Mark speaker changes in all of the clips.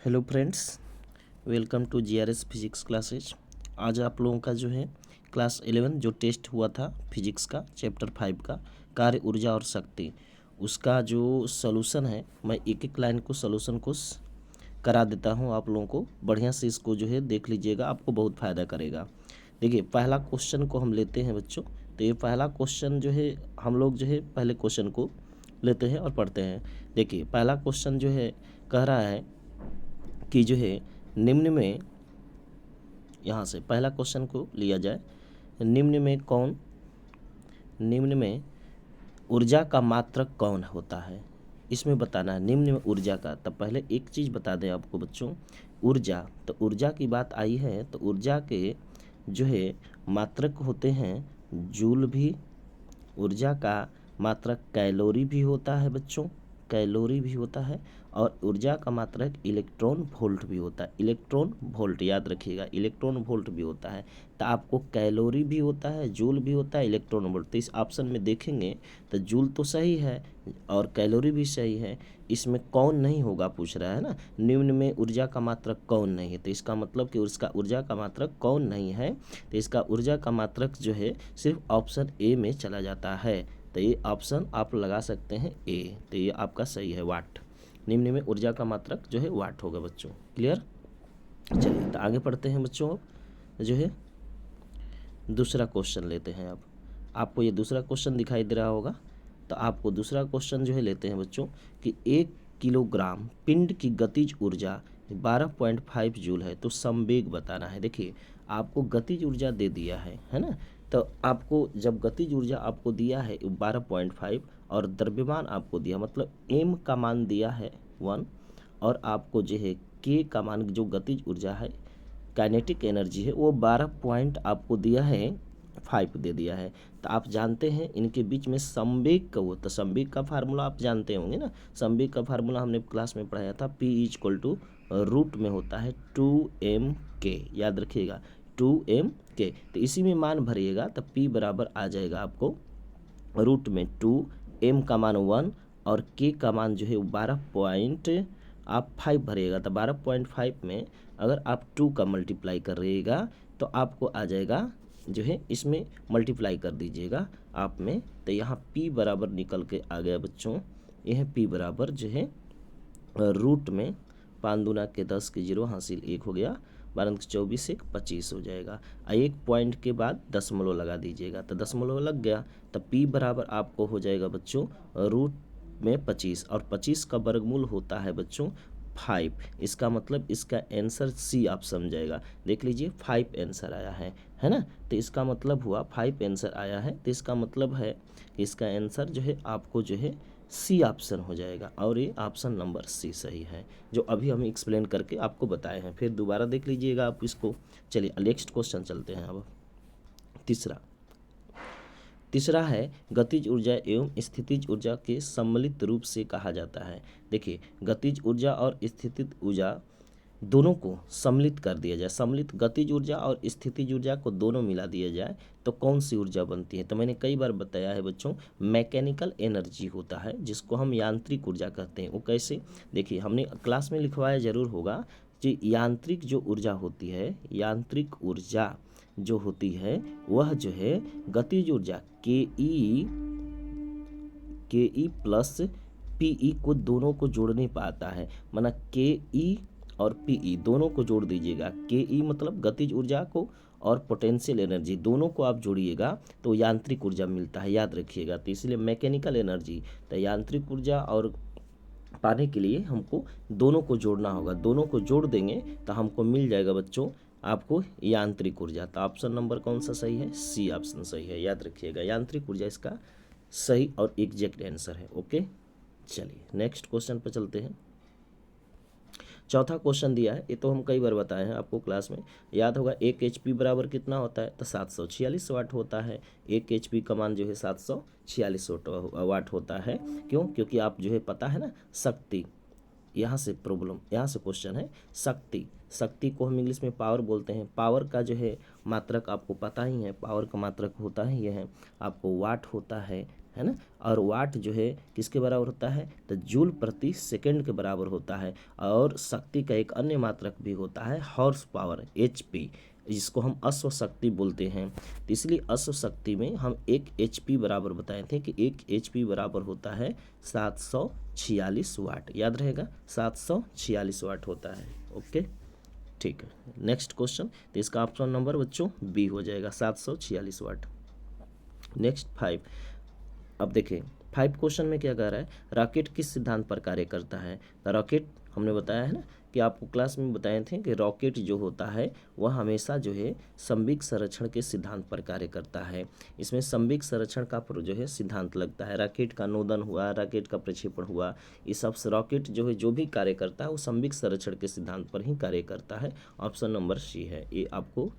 Speaker 1: Hello friends, welcome to GRS physics classes. आज आप लोगों का जो है क्लास 11 जो टेस्ट हुआ था फिजिक्स का चैप्टर 5 का कार्य ऊर्जा और शक्ति, उसका जो सॉल्यूशन है मैं एक एक लाइन को सॉल्यूशन को करा देता हूं। आप लोगों को बढ़िया से इसको जो है देख लीजिएगा, आपको बहुत फ़ायदा करेगा। देखिए पहला क्वेश्चन को हम लेते हैं बच्चों। तो ये पहला क्वेश्चन जो है हम लोग जो है पहले क्वेश्चन को लेते हैं और पढ़ते हैं। देखिए पहला क्वेश्चन जो है कह रहा है कि जो है निम्न में, यहाँ से पहला क्वेश्चन को लिया जाए, निम्न में ऊर्जा का मात्रक कौन होता है, इसमें बताना है निम्न में ऊर्जा का। तब पहले एक चीज़ बता दें आपको बच्चों, ऊर्जा, तो ऊर्जा की बात आई है तो ऊर्जा के जो है मात्रक होते हैं जूल भी, ऊर्जा का मात्रक कैलोरी भी होता है बच्चों, कैलोरी भी होता है, और ऊर्जा का मात्रक इलेक्ट्रॉन वोल्ट भी होता है। इलेक्ट्रॉन वोल्ट याद रखिएगा, इलेक्ट्रॉन वोल्ट भी होता है। तो आपको कैलोरी भी होता है, जूल भी होता है, इलेक्ट्रॉन वोल्ट। तो इस ऑप्शन में देखेंगे तो जूल तो सही है और कैलोरी भी सही है, इसमें कौन नहीं होगा पूछ रहा है ना। निम्न में ऊर्जा का मात्रक कौन नहीं है, तो इसका मतलब कि उसका ऊर्जा का मात्रक कौन नहीं है, तो इसका ऊर्जा का मात्रक जो है सिर्फ ऑप्शन ए में चला जाता है। तो ये ऑप्शन आप लगा सकते हैं ए, तो ये आपका सही है, वाट। निम्न में ऊर्जा का मात्रक जो है वाट होगा बच्चों। क्लियर? चलिए तो आगे पढ़ते हैं बच्चों। अब जो है दूसरा क्वेश्चन लेते हैं। अब आपको ये दूसरा क्वेश्चन दिखाई दे रहा होगा, तो आपको दूसरा क्वेश्चन जो है लेते हैं बच्चों कि 1 किलोग्राम पिंड की गतिज ऊर्जा 12.5 जूल है, तो संवेग बताना है। देखिए आपको गतिज ऊर्जा दे दिया है ना। तो आपको जब गतिज ऊर्जा आपको दिया है 12.5 और द्रव्यमान आपको दिया, मतलब m का मान दिया है 1, और आपको जो है k का मान जो गतिज ऊर्जा है, काइनेटिक एनर्जी है, वो 12 पॉइंट आपको दिया है 5 दे दिया है। तो आप जानते हैं इनके बीच में संवेग का, वो तो संवेग का फार्मूला आप जानते होंगे ना। संवेग का फार्मूला हमने क्लास में पढ़ाया था, P इक्वल टू रूट में होता है 2mk, याद रखिएगा 2mk। तो इसी में मान भरिएगा तो P बराबर आ जाएगा आपको रूट में 2, m का मान 1 और k का मान जो है 12.5 भरिएगा। तो 12.5 में अगर आप 2 का मल्टीप्लाई कर रहिएगा तो आपको आ जाएगा जो है, इसमें मल्टीप्लाई कर दीजिएगा आप में, तो यहाँ p बराबर निकल के आ गया बच्चों। यह p बराबर जो है रूट में 5 दूना के 10 के 0 हासिल 1 हो गया, 12 के 24 1 25 हो जाएगा। एक पॉइंट के बाद दशमलव लगा दीजिएगा, तो दशमलव लग गया। तो p बराबर आपको हो जाएगा बच्चों रूट में 25, और 25 का वर्गमूल होता है बच्चों 5। इसका मतलब इसका आंसर सी आप समझाएगा। देख लीजिए 5 आंसर आया है ना। तो इसका मतलब हुआ 5 आंसर आया है, तो इसका मतलब है कि इसका आंसर जो है आपको जो है सी ऑप्शन हो जाएगा, और ये ऑप्शन नंबर सी सही है, जो अभी हम एक्सप्लेन करके आपको बताए हैं। फिर दोबारा देख लीजिएगा आप इसको। चलिए नेक्स्ट क्वेश्चन चलते हैं। अब तीसरा है गतिज ऊर्जा एवं स्थितिज ऊर्जा के सम्मिलित रूप से कहा जाता है। देखिए गतिज ऊर्जा और स्थितिज ऊर्जा दोनों को सम्मिलित कर दिया जाए, सम्मिलित गतिज ऊर्जा और स्थितिज ऊर्जा को दोनों मिला दिया जाए तो कौन सी ऊर्जा बनती है। तो मैंने कई बार बताया है बच्चों, मैकेनिकल एनर्जी होता है जिसको हम यांत्रिक ऊर्जा कहते हैं। वो कैसे, देखिए हमने क्लास में लिखवाया जरूर होगा कि यांत्रिक जो ऊर्जा होती है, यांत्रिक ऊर्जा जो होती है वह जो है गतिज ऊर्जा के ई प्लस पी ई को दोनों को जोड़ नहीं पाता है। माना के ई और पी ई दोनों को जोड़ दीजिएगा, के ई मतलब गतिज ऊर्जा को और पोटेंशियल एनर्जी दोनों को आप जोड़िएगा तो यांत्रिक ऊर्जा मिलता है, याद रखिएगा। तो इसलिए मैकेनिकल एनर्जी, तो यांत्रिक ऊर्जा और पाने के लिए हमको दोनों को जोड़ना होगा, दोनों को जोड़ देंगे तो हमको मिल जाएगा बच्चों आपको यांत्रिक ऊर्जा। तो ऑप्शन नंबर कौन सा सही है, सी ऑप्शन सही है, याद रखिएगा यांत्रिक ऊर्जा इसका सही और एग्जैक्ट आंसर है। ओके चलिए नेक्स्ट क्वेश्चन पर चलते हैं। चौथा क्वेश्चन दिया है, ये तो हम कई बार बताए हैं आपको क्लास में, याद होगा। 1 HP बराबर कितना होता है, तो 746 वाट होता है। 1 HP का मान जो है 746 वाट होता है। क्यों, क्योंकि आप जो है पता है ना शक्ति, यहाँ से प्रॉब्लम, यहाँ से क्वेश्चन है शक्ति, शक्ति को हम इंग्लिश में पावर बोलते हैं। पावर का जो है मात्रक आपको पता ही है, पावर का मात्रक होता ही यह है आपको वाट होता है ना। और वाट जो है किसके बराबर होता है, तो जूल प्रति सेकंड के बराबर होता है। और शक्ति का एक अन्य मात्रक भी होता है हॉर्स पावर, HP, जिसको हम अश्व शक्ति बोलते हैं। तो इसलिए अश्व शक्ति में हम 1 HP बराबर बताए थे कि 1 HP बराबर होता है 746 वाट। याद रहेगा 746 वाट होता है। ओके, ठीक है। नेक्स्ट क्वेश्चन, तो इसका ऑप्शन नंबर बच्चों बी हो जाएगा, 746 वाट। नेक्स्ट 5। अब देखिए 5 क्वेश्चन में क्या कह रहा है, रॉकेट किस सिद्धांत पर कार्य करता है। तो रॉकेट हमने बताया है ना कि आपको क्लास में बताए थे कि रॉकेट जो होता है वह हमेशा जो है संवेग संरक्षण के सिद्धांत पर कार्य करता है। इसमें संवेग संरक्षण का जो है सिद्धांत लगता है। रॉकेट का नोदन हुआ, रॉकेट का प्रक्षेपण हुआ, ये सब रॉकेट जो है जो भी कार्य करता है वो संवेग संरक्षण के सिद्धांत पर ही कार्य करता है। ऑप्शन नंबर सी है, ये आपको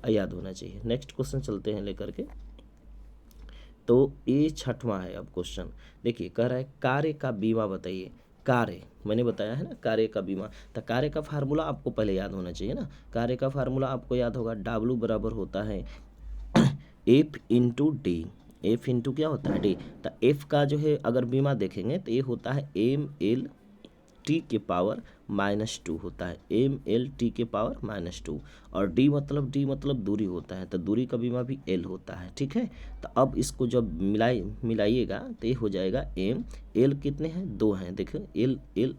Speaker 1: याद होना चाहिए। नेक्स्ट क्वेश्चन चलते हैं लेकर के, तो ये 6वां है अब क्वेश्चन। देखिए कह रहा है कार्य का बीमा बताइए। कार्य मैंने बताया है ना, कार्य का बीमा, तो कार्य का फार्मूला आपको पहले याद होना चाहिए ना। कार्य का फार्मूला आपको याद होगा, W बराबर होता है F into D. F into क्या होता है, डी। तो F का जो है अगर बीमा देखेंगे तो ये होता है mL/t के पावर -2 होता है, mL/t के पावर -2। और d मतलब दूरी होता है, तो दूरी का बीमा भी L होता है। ठीक है, तो अब इसको जब मिलाइएगा तो ये हो जाएगा m। L कितने हैं, 2 हैं, देखो L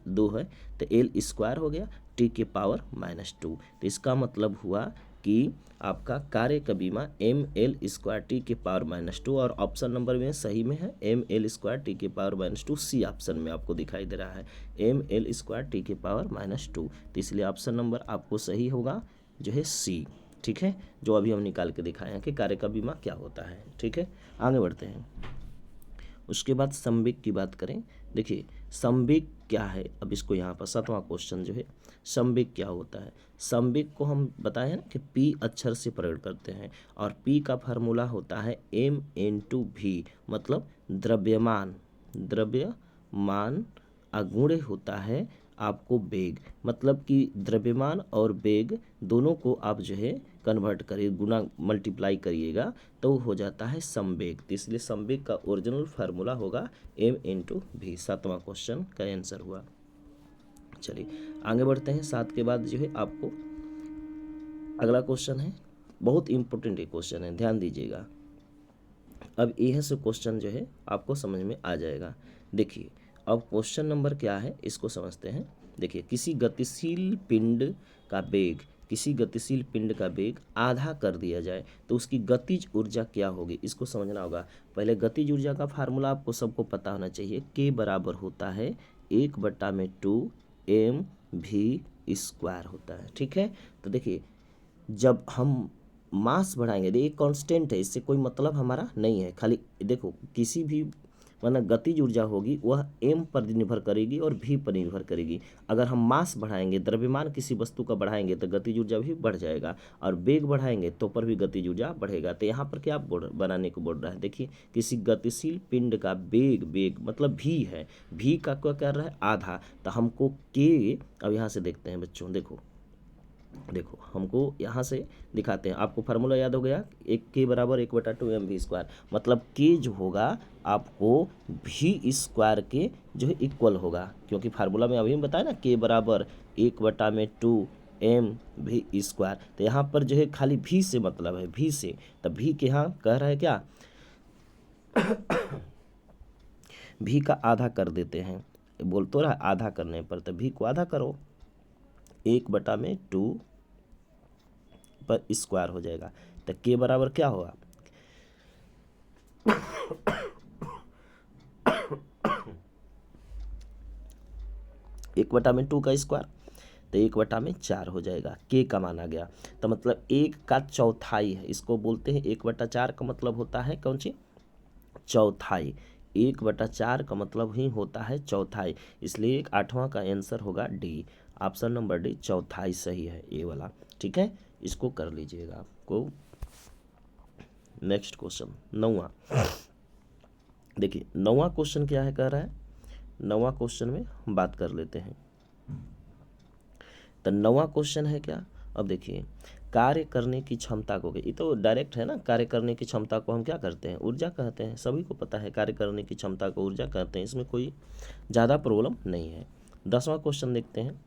Speaker 1: 2 है, तो L स्क्वायर हो गया t के पावर -2। तो इसका मतलब हुआ कि आपका कार्य का बीमा mL² t के पावर -2, और ऑप्शन नंबर में सही में है mL² t के पावर -2। सी ऑप्शन में आपको दिखाई दे रहा है mL² t के पावर -2। तो इसलिए ऑप्शन नंबर आपको सही होगा जो है सी। ठीक है, जो अभी हम निकाल के दिखाए हैं कि कार्य का बीमा क्या होता है। ठीक है, आगे बढ़ते हैं। उसके बाद संवेग की बात करें। देखिए संवेग क्या है, अब इसको यहाँ पर 7वां क्वेश्चन जो है, संवेग क्या होता है। संवेग को हम बताए हैं ना कि P अक्षर से प्रकट करते हैं, और P का फार्मूला होता है m/v, मतलब द्रव्यमान अगुणे होता है आपको वेग, मतलब कि द्रव्यमान और वेग दोनों को आप जो है कन्वर्ट करिए, गुना मल्टीप्लाई करिएगा तो हो जाता है संवेग। तो इसलिए संवेग का ओरिजिनल फार्मूला होगा m/v। 7वां क्वेश्चन का आंसर हुआ। चलिए आगे बढ़ते हैं। 7 के बाद जो है आपको अगला क्वेश्चन है, बहुत इंपॉर्टेंट क्वेश्चन है, ध्यान दीजिएगा। अब यह से क्वेश्चन जो है आपको समझ में आ जाएगा। देखिए अब क्वेश्चन नंबर क्या है इसको समझते हैं। देखिए किसी गतिशील पिंड का वेग आधा कर दिया जाए तो उसकी गतिज ऊर्जा क्या होगी, इसको समझना होगा। पहले गतिज ऊर्जा का फार्मूला आपको सबको पता होना चाहिए, K बराबर होता है 1/2 mv² होता है। ठीक है, तो देखिए जब हम मास बढ़ाएंगे, देखिए कांस्टेंट है, इससे कोई मतलब हमारा नहीं है। खाली देखो किसी भी मतलब गतिज ऊर्जा होगी वह m पर निर्भर करेगी और v पर निर्भर करेगी। अगर हम मास बढ़ाएंगे, द्रव्यमान किसी वस्तु का बढ़ाएंगे तो गतिज ऊर्जा भी बढ़ जाएगा, और वेग बढ़ाएंगे तो पर भी गतिज ऊर्जा बढ़ेगा। तो यहाँ पर क्या बनाने को बोल रहा है, देखिए किसी गतिशील पिंड का वेग मतलब v है, v का क्या कर रहा है आधा, तो हमको k, अब यहाँ से देखते हैं बच्चों, देखो हमको यहाँ से दिखाते हैं। आपको फार्मूला याद हो गया, एक K बराबर 1/2 mv², मतलब K जो होगा आपको v² के जो है इक्वल होगा, क्योंकि फार्मूला में अभी बताया ना K बराबर 1/2 mv²। तो यहाँ पर जो है खाली v से मतलब है, v से, तो v के यहाँ कह रहा है क्या v का आधा कर देते हैं, बोल तो रहा आधा करने पर, तो v को आधा करो, 1/2 पर स्क्वायर हो जाएगा। तो K बराबर क्या होगा 1/2 का स्क्वायर, तो 1/4 हो जाएगा। K का माना गया, तो मतलब 1 का चौथाई है, इसको बोलते हैं 1/4 का मतलब होता है कौन सी, चौथाई। 1/4 का मतलब ही होता है चौथाई, इसलिए 8वां का आंसर होगा डी। ऑप्शन नंबर डी चौथाई सही है, ये वाला। ठीक है, इसको कर लीजिएगा आपको। नेक्स्ट क्वेश्चन 9वां। देखिए 9वां क्वेश्चन क्या है, कह रहा है 9वां क्वेश्चन में हम बात कर लेते हैं। तो 9वां क्वेश्चन है क्या, अब देखिए, कार्य करने की क्षमता को, ये तो डायरेक्ट है ना, कार्य करने की क्षमता को हम क्या करते हैं, ऊर्जा कहते हैं, सभी को पता है कार्य करने की क्षमता को ऊर्जा कहते हैं, इसमें कोई ज़्यादा प्रॉब्लम नहीं है। 10वां क्वेश्चन देखते हैं।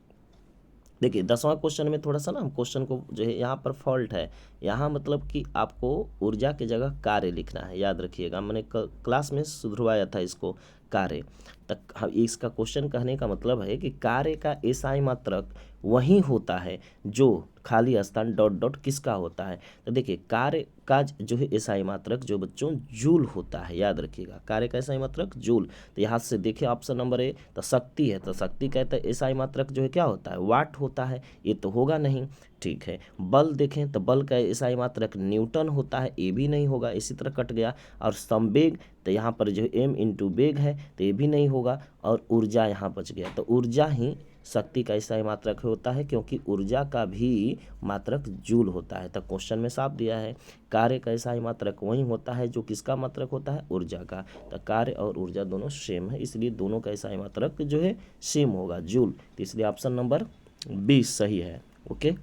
Speaker 1: देखिए 10वां क्वेश्चन में थोड़ा सा ना हम क्वेश्चन को जो है यहाँ पर फॉल्ट है, यहाँ मतलब कि आपको ऊर्जा की जगह कार्य लिखना है, याद रखिएगा, मैंने क्लास में सुधरवाया था इसको, कार्य तक। इसका क्वेश्चन कहने का मतलब है कि कार्य का एसआई मात्रक वही होता है जो खाली स्थान डॉट डॉट किसका होता है। तो देखिए कार्य का जो है एसआई मात्रक जो बच्चों जूल होता है, याद रखिएगा, कार्य का एसआई मात्रक जूल। तो यहाँ से देखिए ऑप्शन नंबर ए, तो शक्ति है, तो शक्ति कहते हैं एसआई मात्रक जो है क्या होता है, वाट होता है, ये तो होगा नहीं, ठीक है। बल देखें तो बल का एसआई मात्रक न्यूटन होता है, ये भी नहीं होगा, इसी तरह कट गया। और संवेग तो यहाँ पर जो एम इंटू वेग है, तो ये भी नहीं होगा। और ऊर्जा यहाँ बच गया, तो ऊर्जा ही शक्ति का एसआई मात्रक होता है, क्योंकि ऊर्जा का भी मात्रक जूल होता है। तो क्वेश्चन में साफ दिया है कार्य का एसआई मात्रक वही होता है जो किसका मात्रक होता है, ऊर्जा का। तो कार्य और ऊर्जा दोनों सेम है, इसलिए दोनों का एसआई मात्रक जो है सेम होगा, जूल। तो इसलिए ऑप्शन नंबर 20 सही है। ओके,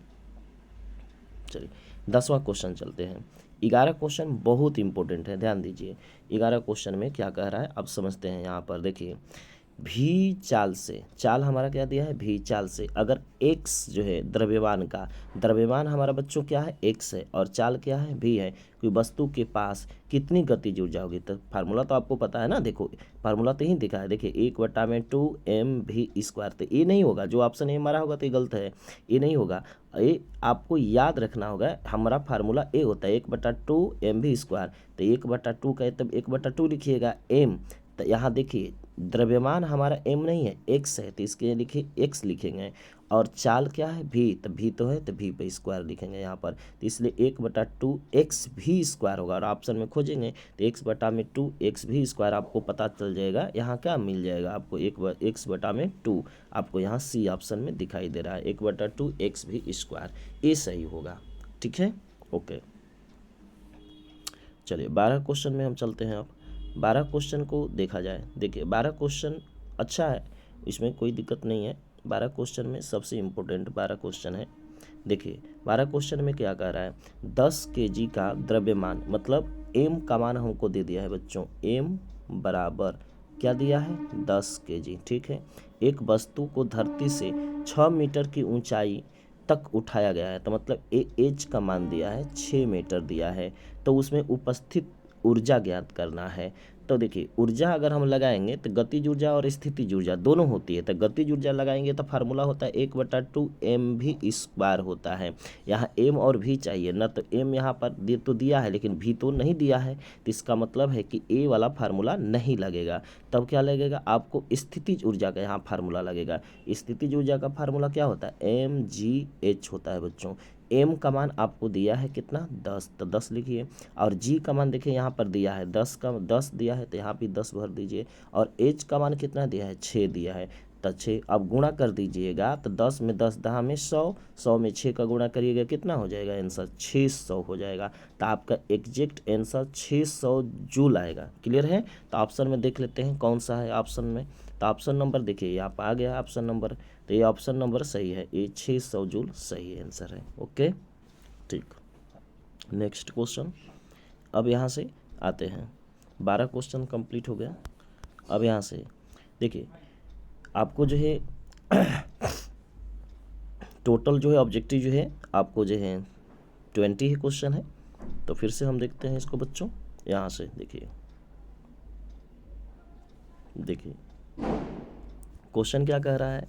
Speaker 1: चलिए 10वां क्वेश्चन चलते हैं। 11 क्वेश्चन बहुत इंपॉर्टेंट है, ध्यान दीजिए। 11 क्वेश्चन में क्या कह रहा है अब समझते हैं। यहाँ पर देखिए, भी चाल से, चाल हमारा क्या दिया है, भी चाल से अगर x जो है द्रव्यमान का, द्रव्यमान हमारा बच्चों क्या है, x है, और चाल क्या है, भी है, कोई वस्तु के पास कितनी गतिज ऊर्जा होगी। तो फार्मूला तो आपको पता है ना, देखो फार्मूला तो ही दिखा है, देखिए 1/2mv²। तो ये नहीं होगा, जो ऑप्शन ए हमारा होगा तो ये गलत है, ये नहीं होगा। ये आपको याद रखना होगा, हमारा फार्मूला ए होता है 1/2mv²। तो 1/2 का तब 1/2 लिखिएगा m। तो यहाँ देखिए द्रव्यमान हमारा m नहीं है, x है, तो इसके लिखिए x लिखेंगे। और चाल क्या है, भी, तो भी तो है, तो भी पे स्क्वायर लिखेंगे यहाँ पर। तो इसलिए 1/2 x भी स्क्वायर होगा। और ऑप्शन में खोजेंगे तो x/2 x भी स्क्वायर आपको पता चल जाएगा, यहाँ क्या मिल जाएगा आपको, x/2 आपको यहाँ सी ऑप्शन में दिखाई दे रहा है, 1/2 x भी स्क्वायर, ये सही होगा, ठीक है। ओके, चलिए 12 क्वेश्चन में हम चलते हैं। अब 12 क्वेश्चन को देखा जाए, देखिए 12 क्वेश्चन अच्छा है, इसमें कोई दिक्कत नहीं है। 12 क्वेश्चन में सबसे इम्पोर्टेंट 12 क्वेश्चन है। देखिए 12 क्वेश्चन में क्या कह रहा है, 10 kg का द्रव्यमान, मतलब m का मान हमको दे दिया है बच्चों, m बराबर क्या दिया है, 10 kg, ठीक है। एक वस्तु को धरती से 6 मीटर की ऊंचाई तक उठाया गया है, तो मतलब एच का मान दिया है 6 मीटर दिया है, तो उसमें उपस्थित ऊर्जा ज्ञात करना है। तो देखिए ऊर्जा अगर हम लगाएंगे तो गतिज ऊर्जा और स्थितिज ऊर्जा दोनों होती है। तो गतिज ऊर्जा लगाएंगे तो फार्मूला होता है 1/2 mv² होता है। यहाँ m और v चाहिए ना, तो m यहाँ पर तो दिया है लेकिन v तो नहीं दिया है, तो इसका मतलब है कि a वाला फार्मूला नहीं लगेगा। तब क्या लगेगा आपको, स्थितिज ऊर्जा का यहाँ फार्मूला लगेगा। स्थितिज ऊर्जा का फार्मूला क्या होता है, mgh होता है बच्चों। m का मान आपको दिया है कितना, 10, तो 10 लिखिए। और g का मान देखिए यहाँ पर दिया है 10 दिया है, तो यहाँ भी 10 भर दीजिए। और h का मान कितना दिया है, 6 दिया है, तो 6 अब गुणा कर दीजिएगा, तो 10 में 10 10 में 100, 100 में 6 का गुणा करिएगा, कितना हो जाएगा आंसर, 600 हो जाएगा। तो आपका एग्जैक्ट आंसर 600 जूल आएगा। क्लियर है। तो ऑप्शन में देख लेते हैं कौन सा है ऑप्शन में। तो ऑप्शन नंबर देखिए यहाँ पर आ गया ऑप्शन नंबर, तो ये ऑप्शन नंबर सही है, ये 600 जूल सही आंसर है। ओके, ठीक। नेक्स्ट क्वेश्चन, अब यहाँ से आते हैं, 12 क्वेश्चन कंप्लीट हो गया। अब यहाँ से देखिए आपको जो है टोटल जो है ऑब्जेक्टिव जो है आपको जो है 20 ही क्वेश्चन है। तो फिर से हम देखते हैं इसको बच्चों, यहाँ से देखिए क्वेश्चन क्या कह रहा है,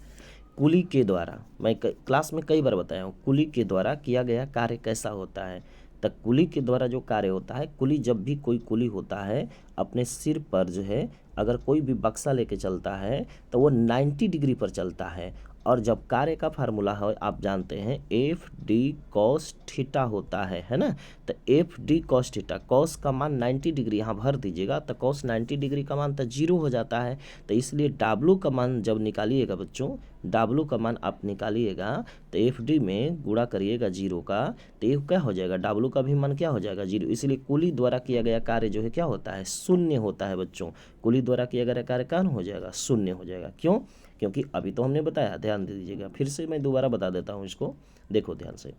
Speaker 1: कुली के द्वारा, मैं क्लास में कई बार बताया हूँ, कुली के द्वारा किया गया कार्य कैसा होता है। तो कुली के द्वारा जो कार्य होता है, कुली जब भी कोई कुली होता है अपने सिर पर जो है अगर कोई भी बक्सा लेके चलता है तो वो 90 डिग्री पर चलता है। और जब कार्य का फार्मूला है आप जानते हैं FD cos थीटा होता है ना। तो F D cos theta, cos का मान 90 डिग्री यहाँ भर दीजिएगा तो कॉस 90 डिग्री का मान तो 0 हो जाता है। तो इसलिए डाब्लू का मान जब निकालिएगा बच्चों, डाब्लू का मान आप निकालिएगा तो एफ डी में गुणा करिएगा 0 का, तो ये क्या हो जाएगा, डाब्लू का भी मान क्या हो जाएगा 0। इसलिए कुली द्वारा किया गया कार्य जो है क्या होता है, शून्य होता है बच्चों। कुली द्वारा किया गया कार्य कौन हो जाएगा, शून्य हो जाएगा। क्यों, क्योंकि अभी तो हमने बताया, ध्यान दे दीजिएगा, फिर से मैं दोबारा बता देता हूँ इसको, देखो ध्यान से।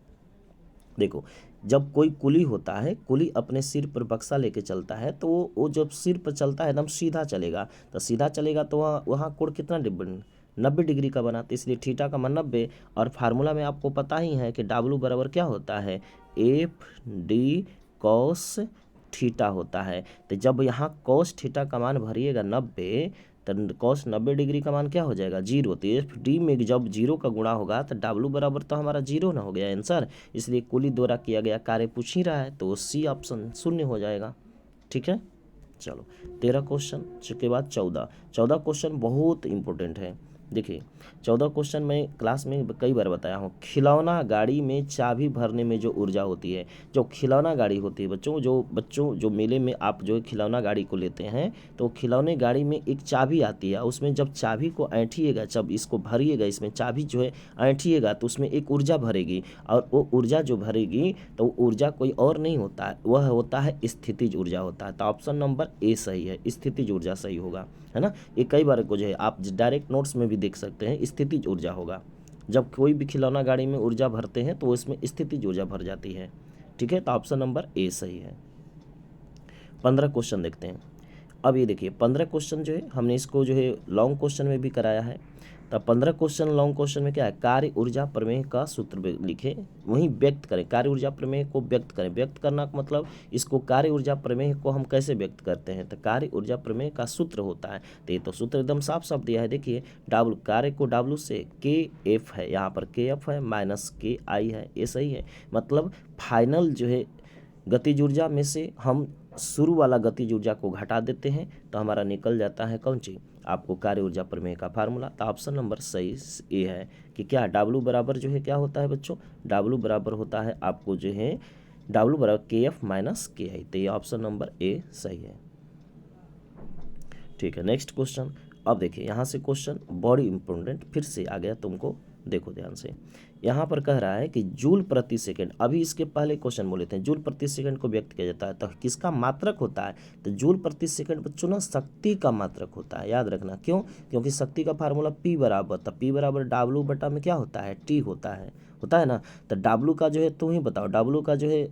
Speaker 1: देखो, जब कोई कुली होता है, कुली अपने सिर पर बक्सा लेके चलता है, तो वो जब सिर पर चलता है एकदम सीधा चलेगा, तो सीधा चलेगा तो वहाँ कोण कितना 90 डिग्री का बना, तो इसलिए थीटा का मान 90। और फार्मूला में आपको पता ही है कि डाब्लू बराबर क्या होता है, एफ डी कॉस थीटा होता है। तो जब यहाँ कॉस थीटा का मान भरिएगा 90, तो कॉस 90 डिग्री का मान क्या हो जाएगा 0। तो एफ डी में जब 0 का गुणा होगा तो डाब्लू बराबर तो हमारा 0 ना हो गया आंसर। इसलिए कुली द्वारा किया गया कार्य पूछ ही रहा है, तो सी ऑप्शन शून्य हो जाएगा। ठीक है, चलो 13 क्वेश्चन के बाद 14 क्वेश्चन बहुत इंपॉर्टेंट है। देखिए 14 क्वेश्चन मैं क्लास में कई बार बताया हूँ। खिलौना गाड़ी में चाबी भरने में जो ऊर्जा होती है, जो खिलौना गाड़ी होती है बच्चों जो मेले में आप जो खिलौना गाड़ी को लेते हैं, तो खिलौने गाड़ी में एक चाबी आती है, उसमें जब चाबी को ऐंठिएगा, जब इसको भरिएगा, इसमें चाबी जो है ऐंठिएगा तो उसमें एक ऊर्जा भरेगी, और वो ऊर्जा जो भरेगी तो वो ऊर्जा कोई और नहीं होता है, वह होता है स्थितिज ऊर्जा होता है। तो ऑप्शन नंबर ए सही है, स्थितिज ऊर्जा सही होगा, है ना। ये कई बार को जो है आप डायरेक्ट नोट्स में भी देख सकते हैं, स्थितिज ऊर्जा होगा। जब कोई भी खिलौना गाड़ी में ऊर्जा भरते हैं तो इसमें स्थितिज ऊर्जा भर जाती है। ठीक है, तो ऑप्शन नंबर ए सही है। 15 क्वेश्चन देखते हैं। अब ये देखिए 15 क्वेश्चन जो है हमने इसको जो है लॉन्ग क्वेश्चन में भी कराया है। तो 15 क्वेश्चन लॉन्ग क्वेश्चन में क्या है, कार्य ऊर्जा प्रमेय का सूत्र लिखे, वहीं व्यक्त करें, कार्य ऊर्जा प्रमेय को व्यक्त करें। व्यक्त करना का मतलब इसको कार्य ऊर्जा प्रमेय को हम कैसे व्यक्त करते हैं, तो कार्य ऊर्जा प्रमेय का सूत्र होता है। तो ये तो सूत्र एकदम साफ साफ दिया है, देखिए डब्ल्यू, कार्य को डब्ल्यू से के एफ है, यहाँ पर के एफ है माइनस के आई है, ये सही है। मतलब फाइनल जो है गतिज ऊर्जा में से हम शुरू वाला गतिज ऊर्जा को घटा देते हैं तो हमारा निकल जाता है कौन चीज, आपको कार्य ऊर्जा प्रमेय का फार्मूला। तो ऑप्शन नंबर सही ये है कि क्या डब्ल्यू बराबर जो है क्या होता है बच्चों, डब्ल्यू बराबर होता है आपको जो है डब्ल्यू बराबर के एफ माइनस के आई। तो ये ऑप्शन नंबर ए सही है। ठीक है, नेक्स्ट क्वेश्चन। अब देखिए यहाँ से क्वेश्चन बड़ी इंपॉर्टेंट फिर से आ गया तुमको, देखो ध्यान से। यहाँ पर कह रहा है कि जूल प्रति सेकंड, अभी इसके पहले क्वेश्चन बोले थे जूल प्रति सेकंड को व्यक्त किया जाता है तो किसका मात्रक होता है, तो जूल प्रति सेकंड बच्चों ना शक्ति का मात्रक होता है, याद रखना। क्यों, क्योंकि शक्ति का फार्मूला P बराबर, तो P बराबर डब्ल्यू बटा में क्या होता है, T होता है ना। तो डब्ल्यू का जो है तुम ही बताओ, डब्ल्यू का जो है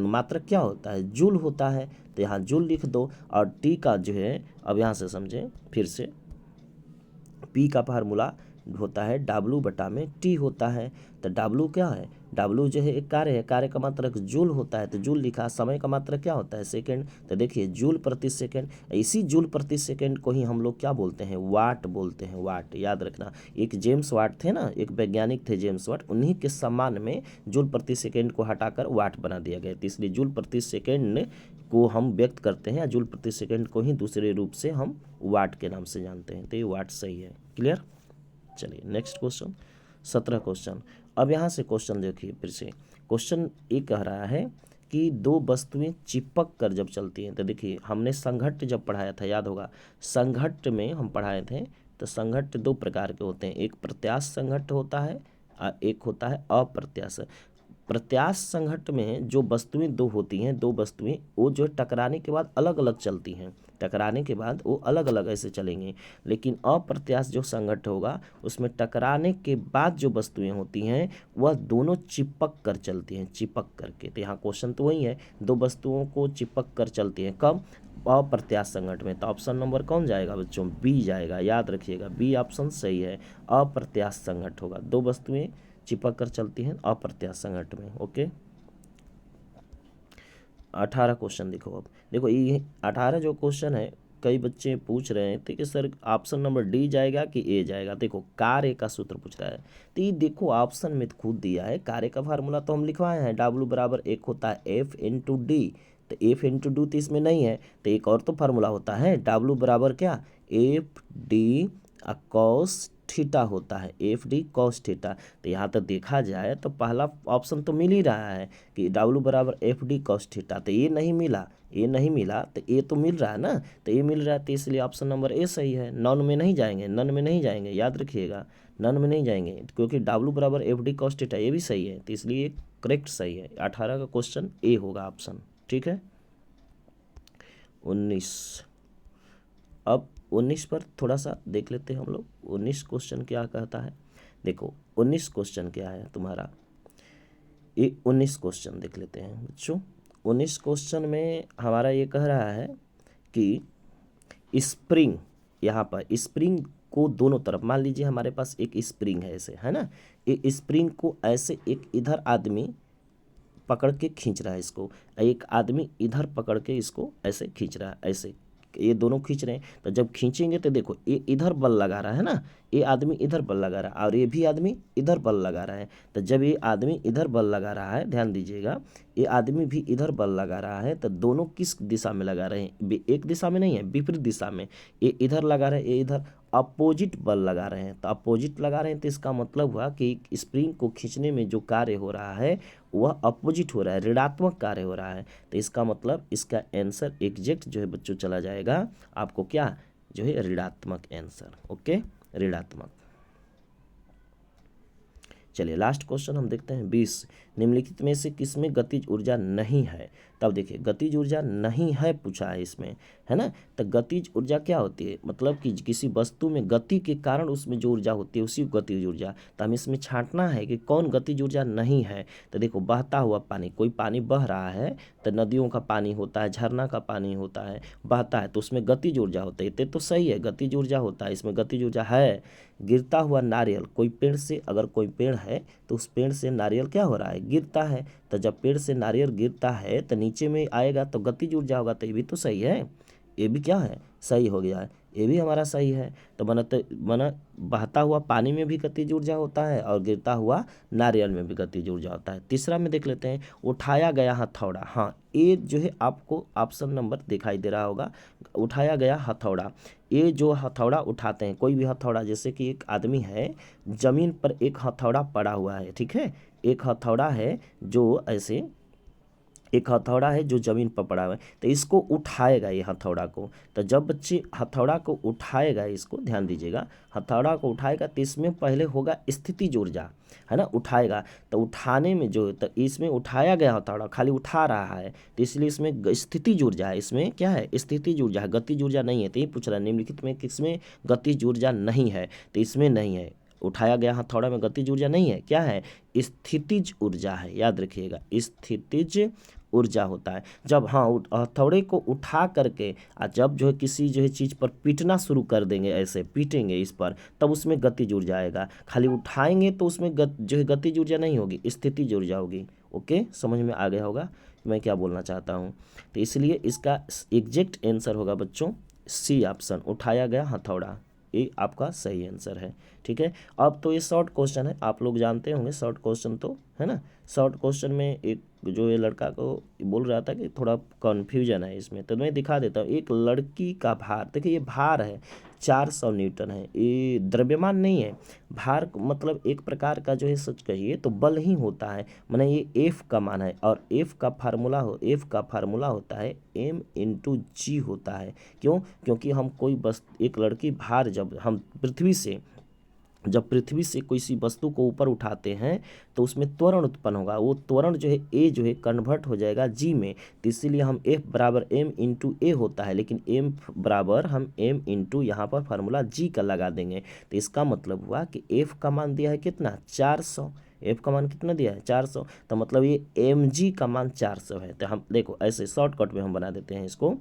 Speaker 1: मात्रक क्या होता है, जूल होता है। तो यहाँ जूल लिख दो, और T का जो है अब यहाँ से समझें फिर से, P का फार्मूला होता है डब्ल्यू बटा में टी होता है। तो डब्ल्यू क्या है, डब्ल्यू जो है एक कार्य है, कार्य का मात्रक जूल होता है, तो जूल लिखा। समय का मात्रक क्या होता है, सेकंड। तो देखिए जूल प्रति सेकंड, इसी जूल प्रति सेकंड को ही हम लोग क्या बोलते हैं, वाट बोलते हैं, वाट, याद रखना। एक जेम्स वाट थे ना, एक वैज्ञानिक थे जेम्स वाट, उन्हीं के सम्मान में जूल प्रति सेकंड को हटाकर वाट बना दिया गया। तो इसलिए जूल प्रति सेकंड को हम व्यक्त करते हैं, जूल प्रति सेकंड को ही दूसरे रूप से हम वाट के नाम से जानते हैं। तो ये वाट सही है, क्लियर। चलिए नेक्स्ट क्वेश्चन, 17 क्वेश्चन। अब यहाँ से क्वेश्चन देखिए फिर से, क्वेश्चन ये कह रहा है कि दो वस्तुएं चिपक कर जब चलती हैं, तो देखिए हमने संघट्ट जब पढ़ाया था, याद होगा, संघट्ट में हम पढ़ाए थे। तो संघट्ट दो प्रकार के होते हैं, एक प्रत्यास्थ संघट्ट होता है और एक होता है अप्रत्यास्थ। प्रत्यास्थ संघट्ट में जो वस्तुएं दो होती हैं, दो वस्तुएं वो जो टकराने के बाद अलग अलग चलती हैं, टकराने के बाद वो अलग अलग ऐसे चलेंगे। लेकिन अप्रत्यास्थ जो संघट्ट होगा उसमें टकराने के बाद जो वस्तुएं होती हैं वह दोनों चिपक कर चलती हैं, चिपक करके। तो यहाँ क्वेश्चन तो वही है, दो वस्तुओं को चिपक कर चलती हैं, कब, अप्रत्यास्थ संघट्ट में। तो ऑप्शन नंबर कौन जाएगा बच्चों, बी जाएगा, याद रखिएगा बी ऑप्शन सही है। अप्रत्यास्थ संघट्ट होगा, दो वस्तुएं चिपक कर चलती हैं अप्रत्यास्थ संघट्ट में। ओके, 18 क्वेश्चन देखो। अब देखो ये 18 जो क्वेश्चन है, कई बच्चे पूछ रहे थे कि सर ऑप्शन नंबर डी जाएगा कि ए जाएगा। देखो कार्य का सूत्र पूछ रहा है, तो ये देखो ऑप्शन में खुद दिया है, कार्य का फार्मूला तो हम लिखवाए हैं, डब्ल्यू बराबर एक होता है एफ इंटू डी। तो एफ इंटू डी तो इसमें नहीं है, तो एक और तो फार्मूला होता है, डब्ल्यू बराबर क्या, एफ डी कॉस थीटा होता है, एफ डी कॉस थीटा। तो यहाँ तक देखा जाए तो पहला ऑप्शन तो मिल ही रहा है कि डब्लू बराबर एफ डी कॉस थीटा, तो ये नहीं मिला, ये नहीं मिला, तो ये तो मिल रहा है ना, तो ये मिल रहा है, तो इसलिए ऑप्शन नंबर ए सही है। नॉन में नहीं जाएंगे, नन में नहीं जाएंगे, याद रखिएगा, नन में नहीं जाएंगे, क्योंकि डब्लू बराबर एफ डी कॉस थीटा ये भी सही है, तो इसलिए करेक्ट सही है। 18 का क्वेश्चन ए होगा ऑप्शन, ठीक है। 19, अब 19 पर थोड़ा सा देख लेते हैं हम लोग, 19 क्वेश्चन क्या कहता है। देखो 19 क्वेश्चन क्या है तुम्हारा, ये 19 क्वेश्चन देख लेते हैं बच्चों। 19 क्वेश्चन में हमारा ये कह रहा है कि स्प्रिंग, यहाँ पर स्प्रिंग को दोनों तरफ, मान लीजिए हमारे पास एक स्प्रिंग है ऐसे, है ना, ये स्प्रिंग को ऐसे एक इधर आदमी पकड़ के खींच रहा है इसको, एक आदमी इधर पकड़ के इसको ऐसे खींच रहा है, ऐसे ये दोनों खींच रहे हैं। तो जब खींचेंगे तो देखो ये इधर बल लगा रहा है ना, ये आदमी इधर बल लगा रहा है और ये भी आदमी इधर बल लगा रहा है। तो जब ये आदमी इधर बल लगा रहा है, ध्यान दीजिएगा, ये आदमी भी इधर बल लगा रहा है, तो दोनों किस दिशा में लगा रहे हैं, एक दिशा में नहीं है, विपरीत दिशा में। ये इधर लगा रहे हैं, ये इधर, अपोजिट बल लगा रहे हैं। तो अपोजिट लगा रहे हैं तो इसका मतलब हुआ कि स्प्रिंग को खींचने में जो कार्य हो रहा है वह अपोजिट हो रहा है, ऋणात्मक कार्य हो रहा है। तो इसका मतलब इसका आंसर एग्जैक्ट जो है बच्चों चला जाएगा आपको, क्या जो है ऋणात्मक आंसर, ओके, ऋणात्मक। चलिए लास्ट क्वेश्चन हम देखते हैं 20, निम्नलिखित में से किसमें गतिज ऊर्जा नहीं है। तब देखिए गतिज ऊर्जा नहीं है पूछा है इसमें, है ना। तो गतिज ऊर्जा क्या होती है, मतलब कि किसी वस्तु में गति के कारण उसमें जो ऊर्जा होती है उसी गतिज ऊर्जा। तो हमें इसमें छांटना है कि कौन गतिज ऊर्जा नहीं है। तो देखो बहता हुआ पानी, कोई पानी बह रहा है, तो नदियों का पानी होता है, झरना का पानी होता है, बहता है, तो उसमें गतिज ऊर्जा होता है, तो सही है, गतिज ऊर्जा होता है, इसमें गतिज ऊर्जा है। गिरता हुआ नारियल, कोई पेड़ से, अगर कोई पेड़ है तो उस पेड़ से नारियल क्या हो रहा है, गिरता है। तो जब पेड़ से नारियल गिरता है तो नीचे में आएगा तो गतिज ऊर्जा होगा, तो ये भी तो सही है, ये भी क्या है, सही हो गया है, ये भी हमारा सही है। तो मना बहता हुआ पानी में भी गतिज ऊर्जा होता है और गिरता हुआ नारियल में भी गतिज ऊर्जा होता है। तीसरा में देख लेते हैं, उठाया गया हथौड़ा। हाँ, ये जो है आपको ऑप्शन नंबर दिखाई दे रहा होगा, उठाया गया हथौड़ा। ये जो हथौड़ा उठाते हैं, कोई भी हथौड़ा, जैसे कि एक आदमी है, जमीन पर एक हथौड़ा पड़ा हुआ है, ठीक है, एक हथौड़ा है जो ऐसे, एक हथौड़ा है जो जमीन पर पड़ा हुआ है, तो इसको उठाएगा ये हथौड़ा को। तो जब बच्चे हथौड़ा को उठाएगा, इसको ध्यान दीजिएगा, हथौड़ा को उठाएगा तो इसमें पहले होगा स्थितिज ऊर्जा, है ना, उठाएगा। तो उठाने में जो, तो इसमें उठाया गया हथौड़ा खाली उठा रहा है, तो इसलिए इसमें स्थितिज ऊर्जा है, इसमें क्या है, स्थितिज ऊर्जा है, गतिज ऊर्जा नहीं है। तो ये पूछ रहा है निम्नलिखित में किसमें गतिज ऊर्जा नहीं है, तो इसमें नहीं है, उठाया गया हथौड़ा में गतिज ऊर्जा नहीं है, क्या है, स्थितिज ऊर्जा है, याद रखिएगा, स्थितिज ऊर्जा होता है। जब हाँ हथौड़े को उठा करके जब जो है किसी जो है चीज़ पर पीटना शुरू कर देंगे, ऐसे पीटेंगे इस पर, तब उसमें गतिज ऊर्जा आएगा। खाली उठाएंगे तो उसमें जो है गतिज ऊर्जा नहीं होगी, स्थितिज ऊर्जा होगी। ओके, समझ में आ गया होगा मैं क्या बोलना चाहता हूँ। तो इसलिए इसका एग्जैक्ट आंसर होगा बच्चों सी ऑप्शन, उठाया गया हथौड़ा, ये आपका सही आंसर है, ठीक है। अब तो ये शॉर्ट क्वेश्चन है, आप लोग जानते होंगे शॉर्ट क्वेश्चन तो, है ना। शॉर्ट क्वेश्चन में एक जो ये लड़का को बोल रहा था कि थोड़ा कन्फ्यूजन है इसमें, तो मैं दिखा देता हूँ। एक लड़की का भार, देखिए ये भार है 400 न्यूटन है, ये द्रव्यमान नहीं है। भार मतलब एक प्रकार का जो है सच कहिए तो बल ही होता है, माने ये एफ का मान है, और एफ का फार्मूला होता है m/g होता है। क्यों, क्योंकि हम कोई बस एक लड़की भार, जब हम पृथ्वी से कोई सी वस्तु को ऊपर उठाते हैं तो उसमें त्वरण उत्पन्न होगा, वो त्वरण जो है ए जो है कन्वर्ट हो जाएगा जी में, तो इसीलिए हम F बराबर m/a होता है, लेकिन m बराबर हम m यहाँ पर फार्मूला जी का लगा देंगे। तो इसका मतलब हुआ कि F का मान दिया है कितना, 400, F का मान कितना दिया है, 400, तो मतलब ये mg का मान 400 है। तो हम देखो ऐसे शॉर्टकट में हम बना देते हैं इसको,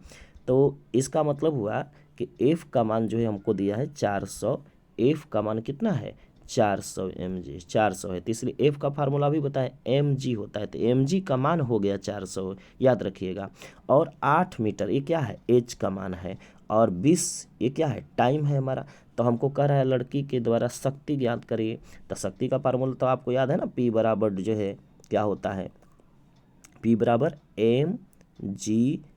Speaker 1: तो इसका मतलब हुआ कि F का मान जो है हमको दिया है 400, F का मान कितना है 400 mg, 400 है, तो इसलिए F का फार्मूला भी बताएं mg होता है, तो mg का मान हो गया 400, याद रखिएगा। और 8 मीटर ये क्या है, h का मान है, और 20 ये क्या है, टाइम है हमारा। तो हमको कह रहा है लड़की के द्वारा शक्ति ज्ञात करिए, तो शक्ति का फार्मूला तो आपको याद है ना, P बराबर जो है क्या होता है, P बराबर mgh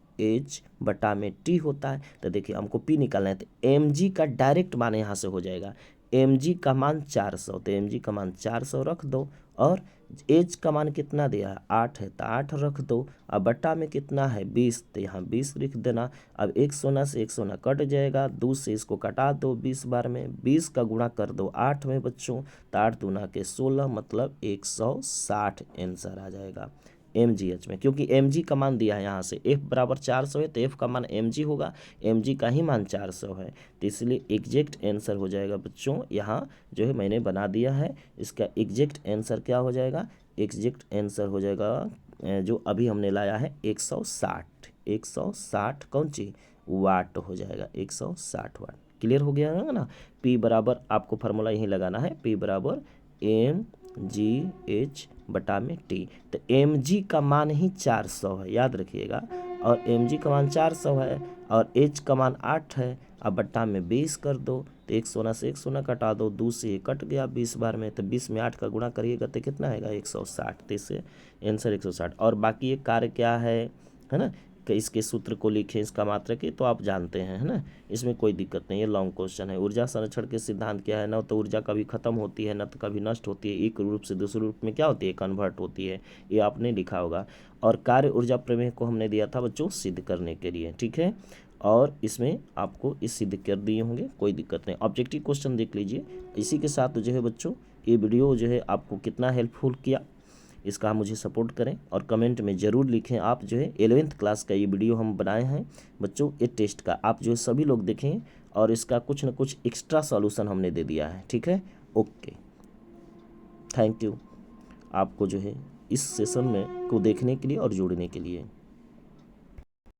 Speaker 1: बटा में T होता है। तो देखिए हमको P निकालना है, तो mg का डायरेक्ट मान यहाँ से हो जाएगा mg का मान 400, तो mg का मान 400 रख दो, और h का मान कितना दिया है 8 है, तो 8 रख दो। अब बट्टा में कितना है 20, तो यहाँ 20 लिख देना। अब एक सोना से एक सोना कट जाएगा, 2 से इसको कटा दो 20 बार में, 20 का गुणा कर दो 8 में बच्चों, तो 8 दूना के 16 मतलब 160 आंसर आ जाएगा MGH में। क्योंकि mg का मान दिया है यहाँ से, f बराबर 400 है तो f का मान mg होगा, mg का ही मान 400 है, तो इसलिए एग्जैक्ट आंसर हो जाएगा बच्चों। यहाँ जो है मैंने बना दिया है, इसका एग्जैक्ट आंसर क्या हो जाएगा, एग्जैक्ट आंसर हो जाएगा जो अभी हमने लाया है 160, 160 कौन चीज वाट हो जाएगा, 160 वाट। क्लियर हो गया है ना। P बराबर आपको फार्मूला यही लगाना है, P बराबर MGH बटा में T। तो mg का मान ही 400 है, याद रखिएगा, और mg का मान 400 है और h का मान 8 है। अब बट्टा में 20 कर दो, तो एक सोना से एक सोना कटा दो, 2 से ये कट गया 20 बार में, तो 20 में 8 का गुणा करिएगा तो कितना आएगा 160, तो इससे आंसर 160। और बाकी ये कार्य क्या है ना, कि इसके सूत्र को लिखें, इसका मात्रक की तो आप जानते हैं, है ना, इसमें कोई दिक्कत नहीं है, लॉन्ग क्वेश्चन है। ऊर्जा संरक्षण के सिद्धांत क्या है, न तो ऊर्जा कभी खत्म होती है न तो कभी नष्ट होती है, एक रूप से दूसरे रूप में क्या होती है कन्वर्ट होती है, ये आपने लिखा होगा। और कार्य ऊर्जा प्रमेय को हमने दिया था बच्चों सिद्ध करने के लिए, ठीक है, और इसमें आपको इस सिद्ध कर दिए होंगे, कोई दिक्कत नहीं। ऑब्जेक्टिव क्वेश्चन देख लीजिए। इसी के साथ जो है बच्चों ये वीडियो जो है आपको कितना हेल्पफुल किया, इसका आप मुझे सपोर्ट करें और कमेंट में ज़रूर लिखें। आप जो है 11th क्लास का ये वीडियो हम बनाए हैं बच्चों, ये टेस्ट का आप जो है सभी लोग देखें, और इसका कुछ न कुछ एक्स्ट्रा सॉल्यूशन हमने दे दिया है, ठीक है। ओके, थैंक यू आपको जो है इस सेशन में को देखने के लिए और जुड़ने के लिए।